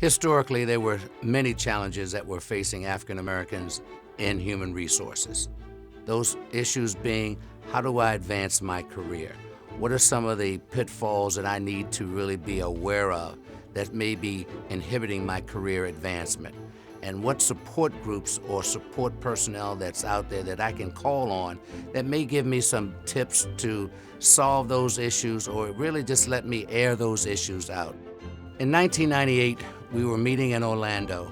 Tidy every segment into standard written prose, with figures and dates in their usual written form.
Historically, there were many challenges that were facing African Americans in human resources. Those issues being, how do I advance my career? What are some of the pitfalls that I need to really be aware of that may be inhibiting my career advancement? And what support groups or support personnel that's out there that I can call on that may give me some tips to solve those issues or really just let me air those issues out. In 1998, we were meeting in Orlando,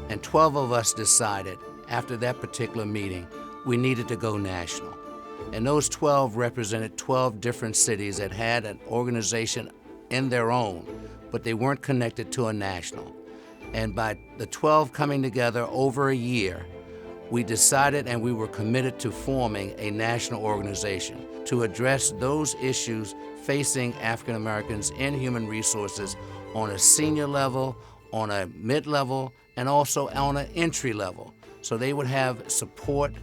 and 12 of us decided after that particular meeting we needed to go national. And those 12 represented 12 different cities that had an organization in their own, but they weren't connected to a national. And by the 12 coming together over a year, we decided and we were committed to forming a national organization to address those issues facing African Americans in human resources on a senior level, on a mid-level, and also on an entry level. So they would have support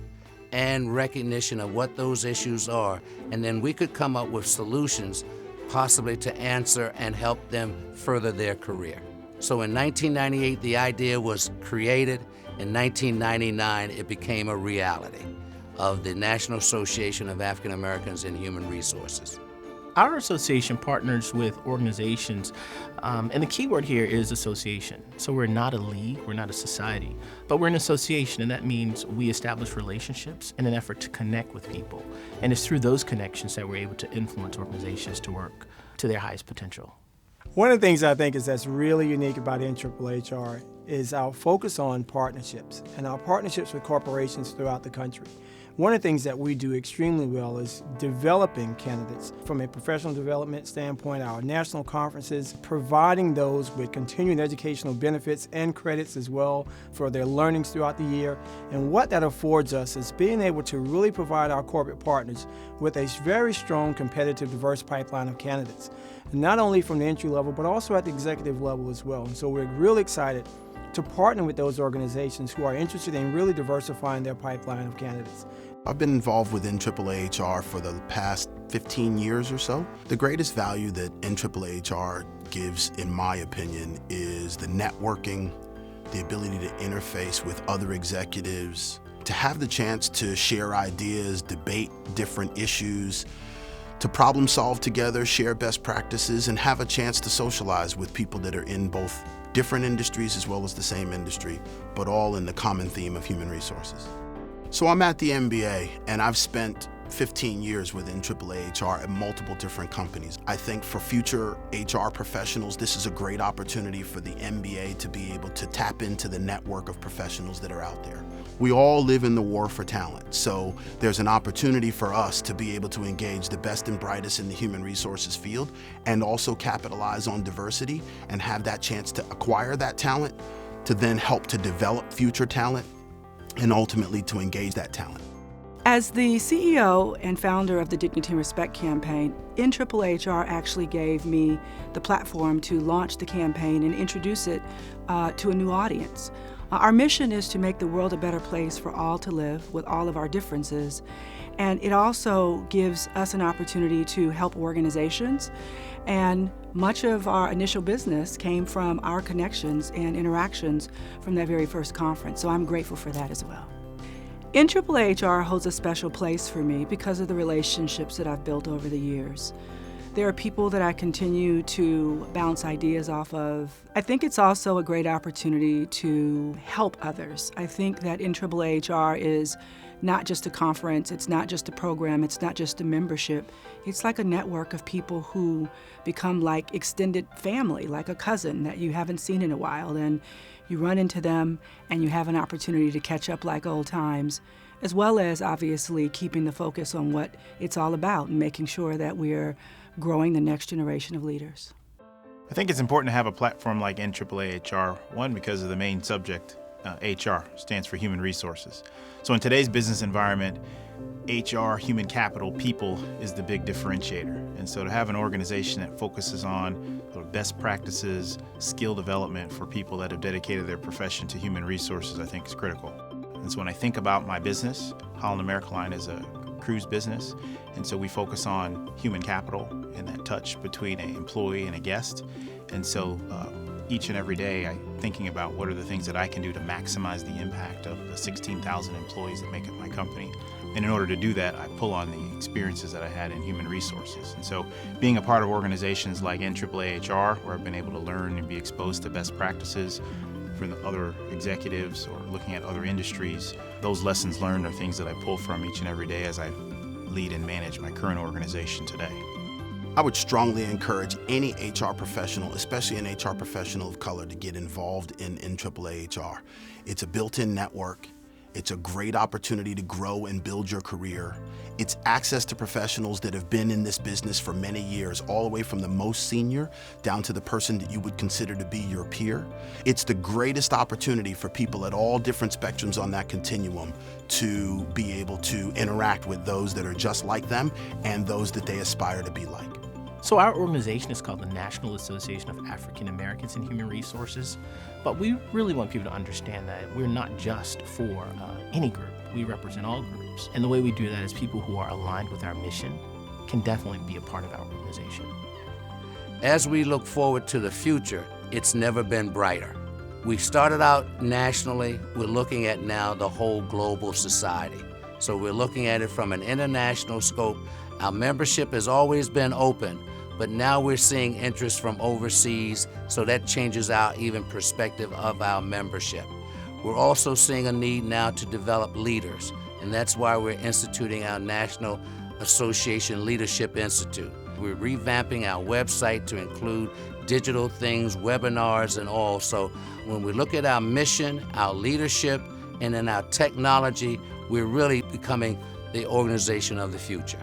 and recognition of what those issues are, and then we could come up with solutions possibly to answer and help them further their career. So in 1998, the idea was created. In 1999, it became a reality of the National Association of African Americans in Human Resources. Our association partners with organizations, and the key word here is association. So we're not a league, we're not a society, but we're an association, and that means we establish relationships in an effort to connect with people. And it's through those connections that we're able to influence organizations to work to their highest potential. One of the things I think is that's really unique about NAAAHR is our focus on partnerships and our partnerships with corporations throughout the country. One of the things that we do extremely well is developing candidates from a professional development standpoint, our national conferences, providing those with continuing educational benefits and credits as well for their learnings throughout the year. And what that affords us is being able to really provide our corporate partners with a very strong, competitive, diverse pipeline of candidates, not only from the entry level, but also at the executive level as well. And so we're really excited to partner with those organizations who are interested in really diversifying their pipeline of candidates. I've been involved with NAAAHR for the past 15 years or so. The greatest value that NAAAHR gives, in my opinion, is the networking, the ability to interface with other executives, to have the chance to share ideas, debate different issues, to problem solve together, share best practices, and have a chance to socialize with people that are in both different industries as well as the same industry, but all in the common theme of human resources. So I'm at the MBA, and I've spent 15 years within NAAAHR at multiple different companies. I think for future HR professionals, this is a great opportunity for the MBA to be able to tap into the network of professionals that are out there. We all live in the war for talent, so there's an opportunity for us to be able to engage the best and brightest in the human resources field and also capitalize on diversity and have that chance to acquire that talent, to then help to develop future talent, and ultimately to engage that talent. As the CEO and founder of the Dignity and Respect campaign, NAAAHR actually gave me the platform to launch the campaign and introduce it to a new audience. Our mission is to make the world a better place for all to live with all of our differences. And it also gives us an opportunity to help organizations. And much of our initial business came from our connections and interactions from that very first conference. So I'm grateful for that as well. NAAAHR holds a special place for me because of the relationships that I've built over the years. There are people that I continue to bounce ideas off of. I think it's also a great opportunity to help others. I think that NAAAHR is not just a conference, it's not just a program, it's not just a membership. It's like a network of people who become like extended family, like a cousin that you haven't seen in a while, and you run into them and you have an opportunity to catch up like old times, as well as obviously keeping the focus on what it's all about and making sure that we're growing the next generation of leaders. I think it's important to have a platform like NAAAHR, one, because of the main subject. HR stands for human resources. So in today's business environment, HR, human capital, people is the big differentiator. And so to have an organization that focuses on sort of best practices, skill development for people that have dedicated their profession to human resources, I think is critical. And so when I think about my business, Holland America Line is a cruise business. And so we focus on human capital and that touch between an employee and a guest. And so each and every day, thinking about what are the things that I can do to maximize the impact of the 16,000 employees that make up my company. And in order to do that, I pull on the experiences that I had in human resources. And so being a part of organizations like NAAAHR, where I've been able to learn and be exposed to best practices from the other executives or looking at other industries, those lessons learned are things that I pull from each and every day as I lead and manage my current organization today. I would strongly encourage any HR professional, especially an HR professional of color, to get involved in NAAAHR. It's a built-in network. It's a great opportunity to grow and build your career. It's access to professionals that have been in this business for many years, all the way from the most senior down to the person that you would consider to be your peer. It's the greatest opportunity for people at all different spectrums on that continuum to be able to interact with those that are just like them and those that they aspire to be like. So our organization is called the National Association of African Americans in Human Resources, but we really want people to understand that we're not just for any group. We represent all groups, and the way we do that is people who are aligned with our mission can definitely be a part of our organization. As we look forward to the future, it's never been brighter. We started out nationally. We're looking at now the whole global society. So we're looking at it from an international scope. Our membership has always been open, but now we're seeing interest from overseas, so that changes our even perspective of our membership. We're also seeing a need now to develop leaders, and that's why we're instituting our National Association Leadership Institute. We're revamping our website to include digital things, webinars, and all. So when we look at our mission, our leadership, and in our technology, we're really becoming the organization of the future.